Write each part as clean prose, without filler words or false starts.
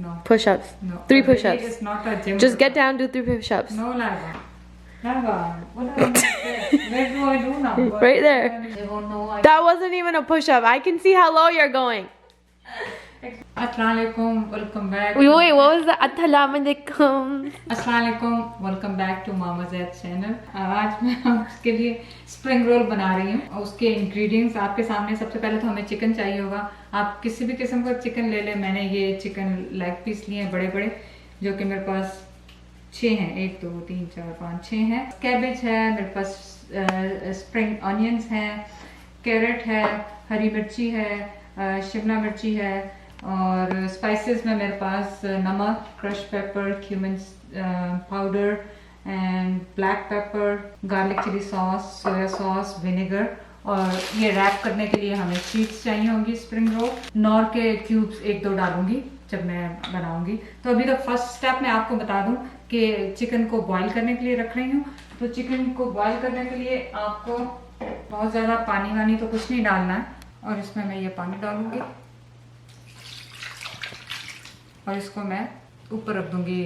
No. Push-ups. No. 3 Really, push-ups. it's not a gym. Just get down, do 3 push-ups. No, Lava. Lava. What are you Where do I do now? Right there. They won't know. That wasn't even a push-up. I can see how low you're going. Assalamualaikum. Welcome back. Wait, what was that? Assalamualaikum. अस्सलामुअलैकुम, welcome back to Mama Zaid channel. आज मैं आपके लिए spring roll बना रही हूँ और उसके इंग्रेडिएंट्स आपके सामने। सबसे पहले तो हमें चिकन चाहिए होगा। आप किसी भी किस्म का चिकन ले लें। मैंने ये चिकन लेग पीस लिए हैं बड़े बड़े, जो कि मेरे पास 6 हैं। 1 2 3 4 5 6 हैं। कैबेज है मेरे पास, स्प्रिंग ऑनियंस हैं, कैरेट है, हरी मिर्ची है, शिमला मिर्ची है, और स्पाइसेस में मेरे पास नमक, crush pepper, cumin powder and black pepper, garlic chilli sauce, soya sauce, vinegar. और ये रैप करने के लिए हमें शीट्स चाहिए होंगी स्प्रिंग रोल। नॉर के क्यूब्स 1-2 डालूंगी जब मैं बनाऊंगी। तो अभी तो फर्स्ट स्टेप मैं आपको बता दूं कि चिकन को बॉईल करने के लिए रख रही हूँ। तो चिकन को बॉईल करने के लिए आपको बहुत ज़्यादा पानी वानी तो कुछ नहीं डालना है, और इसमें मैं ये पानी डालूंगी और इसको मैं ऊपर रख दूंगी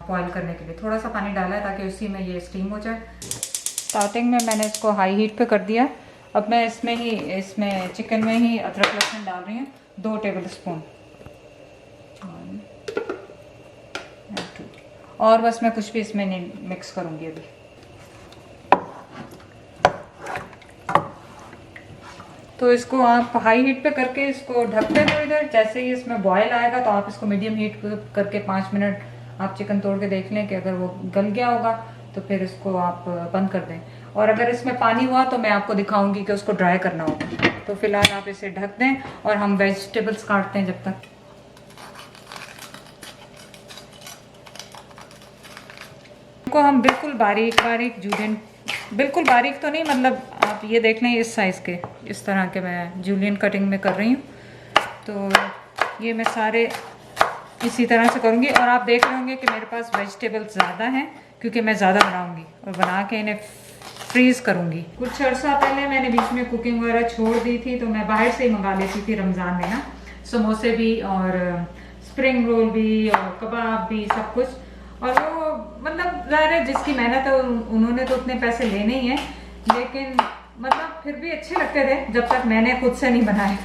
बॉईल करने के लिए। थोड़ा सा पानी डाला है ताकि उसी में ये स्टीम हो जाए। स्टार्टिंग में मैंने इसको हाई हीट पे कर दिया। अब मैं इसमें चिकन में ही अदरक लहसुन डाल रही हूँ 2 टेबल स्पून, और बस मैं कुछ भी इसमें नहीं मिक्स करूँगी अभी। तो इसको आप हाई हीट पे करके इसको ढकते दो इधर। जैसे ही इसमें बॉयल आएगा तो आप इसको मीडियम हीट पे करके 5 मिनट आप चिकन तोड़ के देख लें कि अगर वो गल गया होगा तो फिर इसको आप बंद कर दें। और अगर इसमें पानी हुआ तो मैं आपको दिखाऊंगी कि उसको ड्राई करना होगा। तो फिलहाल आप इसे ढक दें और हम वेजिटेबल्स काटते हैं जब तक। इनको हम बिल्कुल बारीक बारीक जूलियन, बिल्कुल बारीक तो नहीं, मतलब आप ये देख लें इस साइज़ के, इस तरह के मैं जूलियन कटिंग में कर रही हूँ। तो ये मैं सारे इसी तरह से करूँगी। और आप देख रहे होंगे कि मेरे पास वेजिटेबल्स ज़्यादा हैं क्योंकि मैं ज़्यादा बनाऊँगी और बना के इन्हें फ्रीज़ करूँगी। कुछ अर्सा पहले मैंने बीच में कुकिंग वगैरह छोड़ दी थी, तो मैं बाहर से ही मंगा लेती थी रमज़ान में ना, समोसे भी और स्प्रिंग रोल भी और कबाब भी, सब कुछ। और वो मतलब ज़ाहिर है जिसकी मेहनत है उन्होंने तो उतने पैसे लेने ही हैं, लेकिन मतलब फिर भी अच्छे लगते थे जब तक मैंने खुद से नहीं बनाए।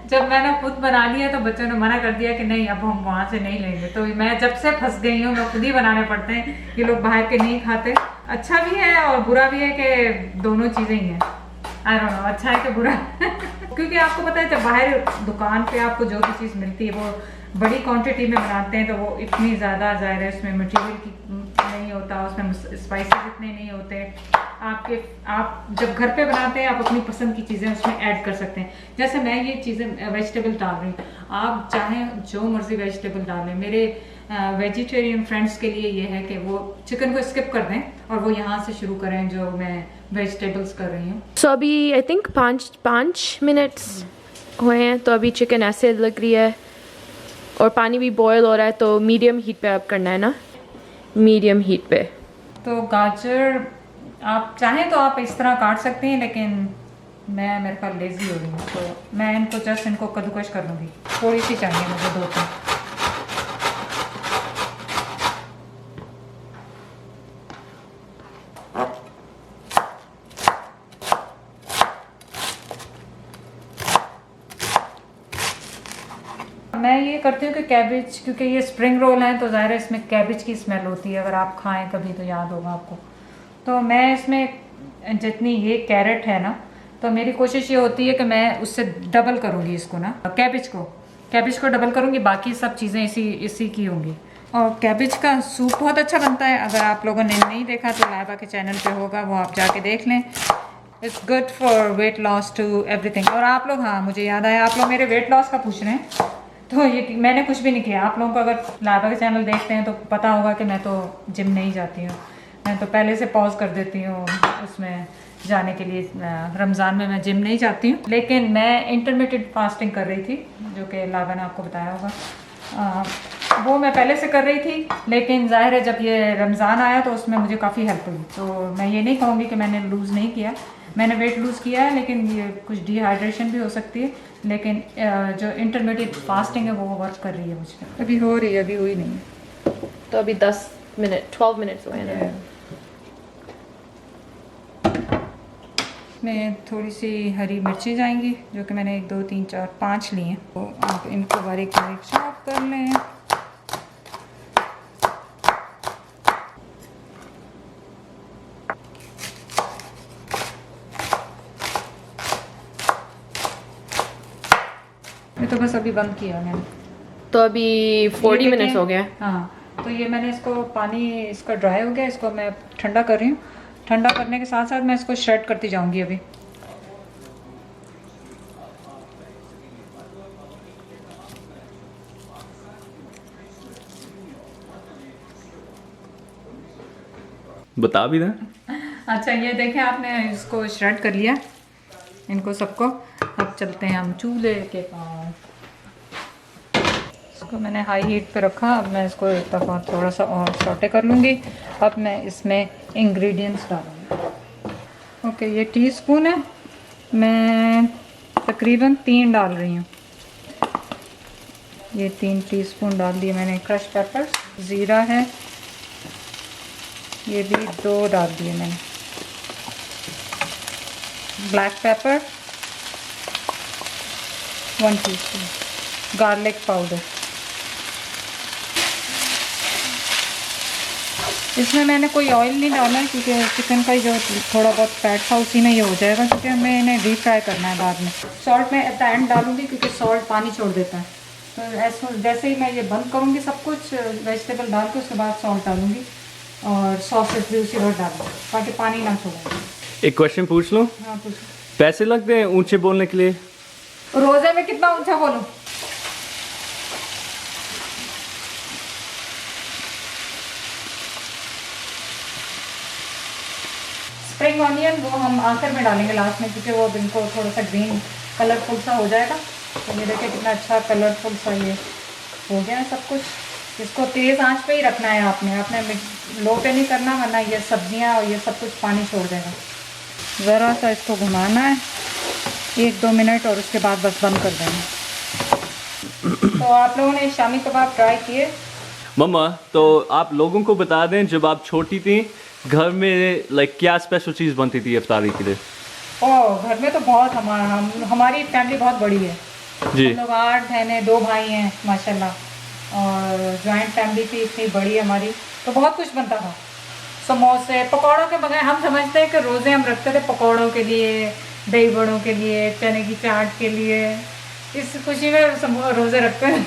जब मैंने खुद बना लिया तो बच्चों ने मना कर दिया कि नहीं अब हम वहाँ से नहीं लेंगे। तो मैं जब से फंस गई हूँ, मैं खुद ही बनाने पड़ते हैं। ये लोग बाहर के नहीं खाते। अच्छा भी है और बुरा भी है कि दोनों चीज़ें ही हैं। आई डोंट नो अच्छा है कि बुरा। क्योंकि आपको पता है जब बाहर दुकान पे आपको जो भी चीज़ मिलती है वो बड़ी क्वांटिटी में बनाते हैं, तो वो इतनी ज़्यादा ज़ाहिर है उसमें मटेरियल की नहीं होता, उसमें स्पाइसेस इतने नहीं होते। आप जब घर पे बनाते हैं आप अपनी पसंद की चीज़ें उसमें ऐड कर सकते हैं। जैसे मैं ये चीज़ें वेजिटेबल डाल रही हूँ, आप चाहें जो मर्जी वेजिटेबल डालें। मेरे वेजिटेरियन फ्रेंड्स के लिए ये है कि वो चिकन को स्किप कर दें और वो यहाँ से शुरू करें जो मैं वेजिटेबल्स कर रही हूँ। So अभी आई थिंक 5 मिनट्स हुए हैं, तो अभी चिकन ऐसे लग रही है और पानी भी बॉयल हो रहा है। तो मीडियम हीट पे अब करना है ना, मीडियम हीट पे। तो गाजर आप चाहें तो आप इस तरह काट सकते हैं, लेकिन मेरे पास लेज़ी हो रही हूँ तो मैं इनको कद्दूकश कर लूँगी। थोड़ी सी चाहिए मुझे 2-3। मैं ये करती हूँ कि कैबेज, क्योंकि ये स्प्रिंग रोल है तो ज़ाहिर है इसमें कैबेज की स्मेल होती है, अगर आप खाएं कभी तो याद होगा आपको। तो मैं इसमें जितनी ये कैरेट है ना, तो मेरी कोशिश ये होती है कि मैं उससे डबल करूँगी इसको ना, कैबेज को डबल करूँगी। बाकी सब चीज़ें इसी की होंगी। और कैबेज का सूप बहुत अच्छा बनता है। अगर आप लोगों ने नहीं देखा तो लाइबा के चैनल पे होगा, वो आप जाके देख लें। It's good for weight loss to everything. और आप लोग, हाँ मुझे याद आया, आप लोग मेरे वेट लॉस का पूछ रहे हैं, तो ये मैंने कुछ भी नहीं किया। आप लोगों को अगर लाइबा के चैनल देखते हैं तो पता होगा कि मैं तो जिम नहीं जाती हूँ। मैं तो पहले से पॉज कर देती हूँ उसमें जाने के लिए। रमज़ान में मैं जिम नहीं जाती हूँ, लेकिन मैं इंटरमिटेंट फास्टिंग कर रही थी, जो कि लाइबा ने आपको बताया होगा। वो मैं पहले से कर रही थी, लेकिन जाहिर है जब ये रमज़ान आया तो उसमें मुझे काफ़ी हेल्प हुई। तो मैं ये नहीं कहूँगी कि मैंने लूज़ नहीं किया, मैंने वेट लूज़ किया है, लेकिन ये कुछ डिहाइड्रेशन भी हो सकती है। लेकिन जो इंटरमीडिएट फास्टिंग है वो वर्क कर रही है मुझ पर। अभी हो रही है, अभी हुई नहीं है। तो अभी 12 मिनट्स हुए ना। इसमें थोड़ी सी हरी मिर्ची जाएंगी, जो कि मैंने 1 2 3 4 5 ली हैं। तो आप इनको बारीक बारीक चॉप कर लें। ये तो बस अभी बंद किया मैंने। तो अभी 40 ये मिनट्स हो गया। हाँ, तो ये मैंने इसको पानी इसका ड्राई हो गया, इसको मैं ठंडा कर रही हूँ। ठंडा करने के साथ साथ मैं इसको श्रेड करती जाऊंगी अभी। बता भी दें। अच्छा, ये देखें आपने इसको श्रेड कर लिया इनको सबको। अब चलते हैं हम चूल्हे के पास। इसको मैंने हाई हीट पे रखा। अब मैं इसको एक दफ़ा थोड़ा सा और सौटे कर लूँगी। अब मैं इसमें इंग्रेडिएंट्स डालूँगी। ओके, ये टीस्पून है, मैं तकरीबन 3 डाल रही हूँ। ये 3 टीस्पून डाल दिए मैंने। क्रश पेपर, ज़ीरा है, ये भी 2 डाल दिए मैंने। Black pepper 1 teaspoon, garlic powder. इसमें मैंने कोई ऑयल नहीं डाला है, क्योंकि चिकन का जो थोड़ा बहुत फैट था उसी में ये हो जाएगा, क्योंकि हमें इन्हें डीप फ्राई करना है बाद में। सॉल्ट मैं एट द एंड डालूंगी, क्योंकि सॉल्ट पानी छोड़ देता है। तो ऐसे जैसे ही मैं ये बंद करूँगी सब कुछ वेजिटेबल डाल के, उसके बाद सॉल्ट डालूँगी और सॉसेस भी उसी वक्त डालूँगी, ताकि पानी ना छोड़े। एक क्वेश्चन पूछ लूँ? हाँ, कुछ पैसे लगते हैं ऊंचे बोलने के लिए? रोज़े में कितना ऊंचा बोलूँ? स्प्रिंग ऑनियन वो हम आखिर में डालेंगे, लास्ट में, क्योंकि वो इनको थोड़ा सा ग्रीन कलरफुल सा हो जाएगा। तो ये देखिए कितना अच्छा कलरफुल सा ये हो गया है सब कुछ। इसको तेज़ आंच पे ही रखना है आपने लो पे नहीं करना, वरना ये सब्जियां और ये सब कुछ पानी छोड़ देगा। ज़रा सा इसको घुमाना है 1 2 मिनट, और उसके बाद बस बंद कर देना। तो आप लोगों ने शामी कबाब ट्राई किए? मम्मा, तो आप लोगों को बता दें, जब आप छोटी थी घर में क्या स्पेशल चीज़ बनती थी इफ्तारी के लिए? ओह, घर में तो बहुत हमारी फैमिली बहुत बड़ी है जी। हम लोग 8 बहनें 2 भाई हैं माशाल्लाह, और जॉइंट फैमिली थी इतनी बड़ी हमारी, तो बहुत कुछ बनता था। समोसे, पकौड़ों के बगैर हम समझते हैं कि रोज़े हम रखते थे पकौड़ों के लिए, दही बड़ों के लिए, चने की चाट के लिए। इस खुशी में रोज़े रखते हैं।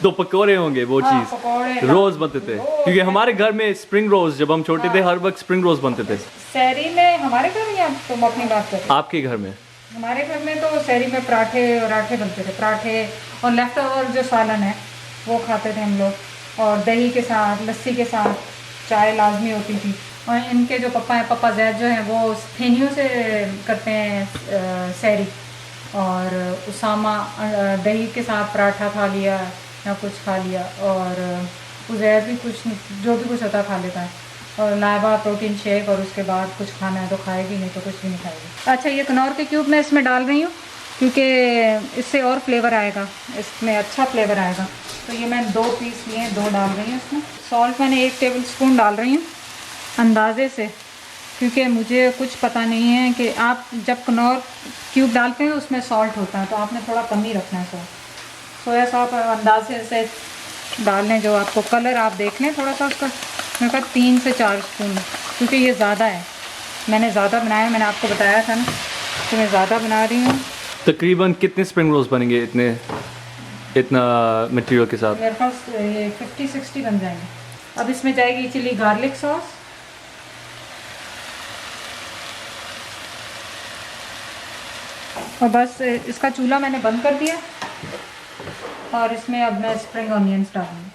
तो पकोड़े होंगे वो हाँ, चीज़ पकौड़े रोज़ बनते थे, क्योंकि हमारे घर में स्प्रिंग रोल्स जब हम छोटे थे हर वक्त स्प्रिंग रोल्स बनते थे। सहरी में हमारे घर में, या तुम अपनी बात कर रहे हो? आपके घर में? हमारे घर में तो सहरी में पराठे और आठे बनते थे। पराठे और लेफ्ट ओवर जो सालन है वो खाते थे हम लोग, और दही के साथ, लस्सी के साथ चाय लाजमी होती थी। और इनके जो पापा हैं, पापा जैद जो हैं, वो फेनियों से करते हैं सहरी, और उसामा दही के साथ पराठा खा लिया या कुछ खा लिया, और उज़ैर भी कुछ जो भी कुछ होता खा लेता है, और लाइबा प्रोटीन शेक, और उसके बाद कुछ खाना है तो खाएगी, नहीं तो कुछ भी नहीं खाएगी। अच्छा, ये कनौर के क्यूब मैं इसमें डाल रही हूँ, क्योंकि इससे और फ्लेवर आएगा, इसमें अच्छा फ्लेवर आएगा। तो ये मैंने 2 पीस लिए हैं, 2 डाल रही हूँ इसमें। सॉल्ट मैंने 1 टेबल स्पून डाल रही हूँ अंदाजे से, क्योंकि मुझे कुछ पता नहीं है कि आप जब कनौर क्यूब डालते हैं उसमें सॉल्ट होता है, तो आपने थोड़ा कम ही रखना है सॉल्ट। सोया सॉस अंदाजे से डाल लें, जो आपको कलर आप देख लें थोड़ा सा उसका। मेरे पास 3 से 4 स्पून, क्योंकि ये ज़्यादा है, मैंने ज़्यादा बनाया, मैंने आपको बताया था ना, तो मैं ज़्यादा बना रही हूँ। तकरीबन कितने स्प्रिंग रोल्स बनेंगे इतना मटेरियल के साथ? मेरे पास 50-60 बन जाएंगे। अब इसमें जाएगी चिली गार्लिक सॉस, और बस इसका चूल्हा मैंने बंद कर दिया, और इसमें अब मैं स्प्रिंग ऑनियंस डालूंगी।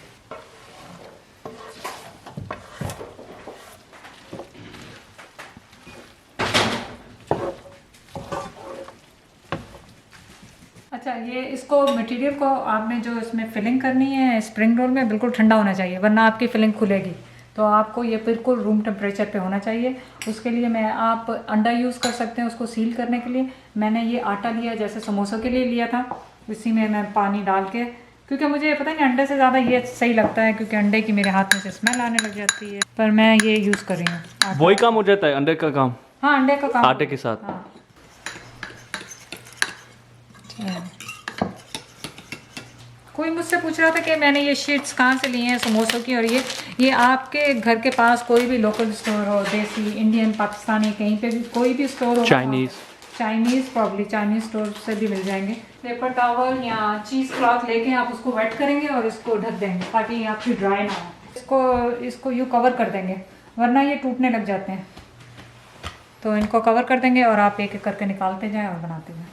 अच्छा, ये इसको मटेरियल को आपने जो इसमें फिलिंग करनी है स्प्रिंग रोल में, बिल्कुल ठंडा होना चाहिए, वरना आपकी फिलिंग खुलेगी। तो आपको ये बिल्कुल रूम टेम्परेचर पे होना चाहिए। उसके लिए आप अंडा यूज़ कर सकते हैं उसको सील करने के लिए। मैंने ये आटा लिया जैसे समोसों के लिए लिया था, इसी में मैं पानी डाल के, क्योंकि मुझे पता नहीं अंडे से ज़्यादा ये सही लगता है, क्योंकि अंडे की मेरे हाथ में से स्मेल आने लग जाती है, पर मैं ये यूज़ कर रही हूँ। वही काम हो जाता है अंडे का काम हाँ, अंडे का काम आटे के साथ। हाँ। कोई मुझसे पूछ रहा था कि मैंने ये शीट्स कहाँ से लिए हैं समोसों की, और ये आपके घर के पास कोई भी लोकल स्टोर हो, देसी, इंडियन, पाकिस्तानी, कहीं पे भी कोई भी स्टोर हो, चाइनीज़ प्रॉब्ली चाइनीज़ स्टोर से भी मिल जाएंगे। पेपर टॉवल या चीज़ क्लॉथ लेके आप उसको वेट करेंगे और इसको ढक देंगे ताकि ये आपकी ड्राई ना हो। इसको यूँ कवर कर देंगे, वरना ये टूटने लग जाते हैं। तो इनको कवर कर देंगे और आप एक एक करके निकालते जाएं और बनाते जाएं।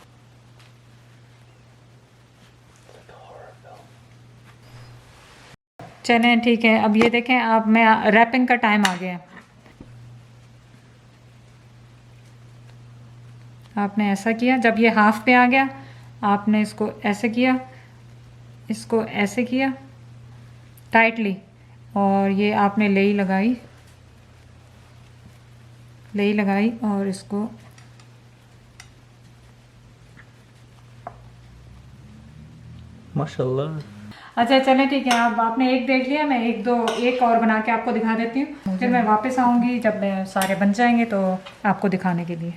चलें ठीक है, अब ये देखें, अब मैं रैपिंग का टाइम आ गया। आपने ऐसा किया, जब ये हाफ पे आ गया आपने इसको ऐसे किया, इसको ऐसे किया टाइटली, और ये आपने लेई लगाई और इसको माशाल्लाह। अच्छा चलें ठीक है, अब आपने एक देख लिया, मैं एक और बना के आपको दिखा देती हूँ। फिर मैं वापस आऊँगी जब सारे बन जाएंगे तो आपको दिखाने के लिए।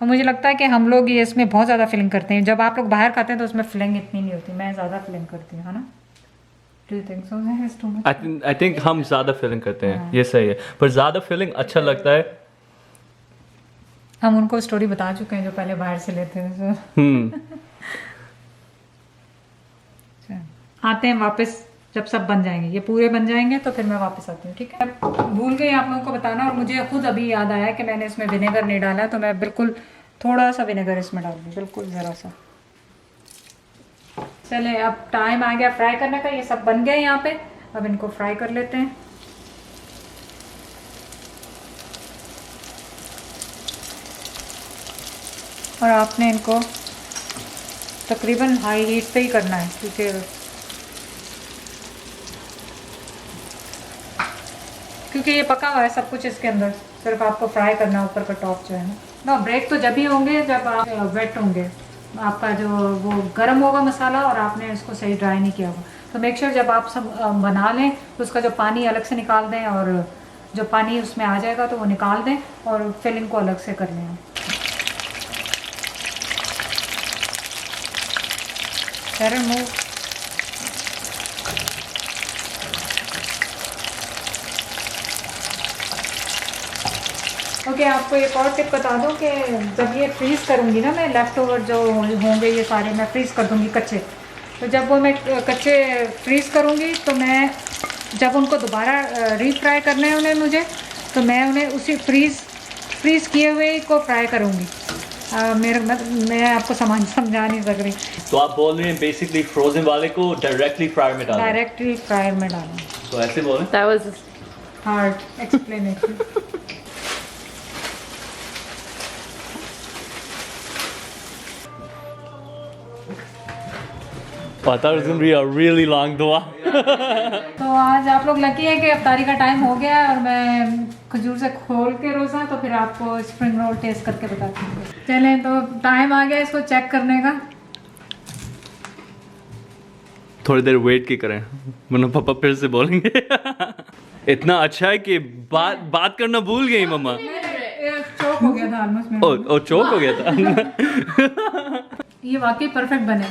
और मुझे लगता है कि हम लोग ये इसमें बहुत ज़्यादा फिलिंग करते हैं, जब आप लोग बाहर खाते हैं तो उसमें फिलिंग इतनी नहीं होती, मैं ज़्यादा फिलिंग करती हूँ, है ना? Do you think so? It's too much? I think हम ज़्यादा फिलिंग करते हैं, ये सही है, पर ज़्यादा फिलिंग अच्छा लगता है। हम उनको स्टोरी बता चुके हैं जो पहले बाहर से लेते हैं। आते हैं वापस जब सब बन जाएंगे, ये पूरे बन जाएंगे तो फिर मैं वापस आती हूँ, ठीक है? भूल गई आप लोगों को बताना, और मुझे खुद अभी याद आया कि मैंने इसमें विनेगर नहीं डाला, तो मैं बिल्कुल थोड़ा सा विनेगर इसमें डाल दूँ, बिल्कुल ज़रा सा। चले अब टाइम आ गया फ्राई करने का, ये सब बन गए यहाँ पे, अब इनको फ्राई कर लेते हैं। और आपने इनको तकरीबन हाई हीट पे ही करना है, क्योंकि ये पका हुआ है सब कुछ इसके अंदर, सिर्फ आपको फ्राई करना है ऊपर का टॉप जो है ना। ब्रेक तो जब ही होंगे जब आप वेट होंगे, आपका जो वो गर्म होगा मसाला और आपने इसको सही ड्राई नहीं किया होगा। तो मेक श्योर जब आप सब बना लें तो उसका जो पानी अलग से निकाल दें, और जो पानी उसमें आ जाएगा तो वो निकाल दें, और फिलिंग को अलग से कर लें। मूव ओके, आपको एक और टिप बता दूं कि जब ये फ्रीज़ करूंगी ना मैं, लेफ़्ट ओवर जो होंगे ये सारे मैं फ्रीज़ कर दूंगी कच्चे। तो जब वो मैं कच्चे फ्रीज़ करूंगी तो मैं जब उनको दोबारा रीफ्राई करने हैं उन्हें मुझे, तो मैं उन्हें उसी फ्रीज़ किए हुए को फ्राई करूंगी। मैं आपको समझा नहीं सक रही। तो आप बोल रहे हैं बेसिकली फ्रोजन वाले को डायरेक्टली फ्रायर में डालना? डायरेक्टली फ्रायर में डालना। तो ऐसे बोलें? That was hard explanation. पता है बी अ रियली लॉन्ग दुआ। तो आज आप लोग लकी है कि इफ्तारी का टाइम हो गया है और मैं खजूर से खोल के रोज़ा तो फिर आपको स्प्रिंग रोल टेस्ट करके बताती हूँ। चलें, तो टाइम आ गया इसको चेक करने का। थोड़ी देर वेट की करें, वरना पापा फिर से बोलेंगे। इतना अच्छा है कि बात करना भूल गई मम्मा। चौक हो गया था ऑलमोस्ट में। ओ चौक हो गया था। ये वाकई परफेक्ट बने,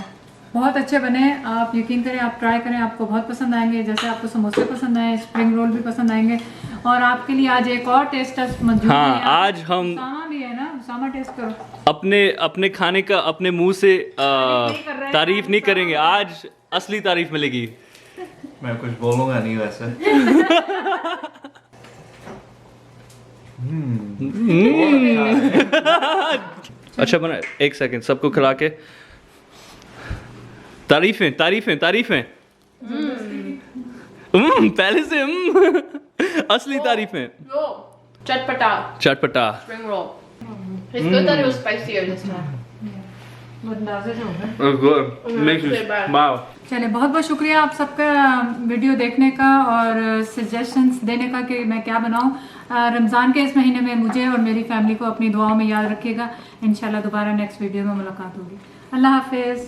बहुत अच्छे बने। आप यकीन करें, आप ट्राई करें, आपको बहुत पसंद आएंगे। जैसे आपको समोसे पसंद आए, स्प्रिंग रोल भी पसंद आएंगे। और आपके लिए आज एक और टेस्ट मौजूद है। हाँ, आज हम उसामा भी है ना, उसामा टेस्ट करो। अपने खाने का अपने मुंह से तारीफ नहीं करेंगे, आज असली तारीफ मिलेगी। मैं कुछ बोलूंगा नहीं वैसे। अच्छा बना, एक सेकंड सबको खिला के तारीफें तारीफें तारीफें। पहले से असली तारीफें। चटपटा चटपटा spring roll. It's good that it was spicier this time. Good. Makes you wow. चलिए बहुत बहुत शुक्रिया आप सबका वीडियो देखने का और सजेशंस देने का कि मैं क्या बनाऊं। रमज़ान के इस महीने में मुझे और मेरी फैमिली को अपनी दुआओं में याद रखिएगा। इंशाल्लाह दोबारा नेक्स्ट वीडियो में मुलाकात होगी। अल्लाह हाफिज़।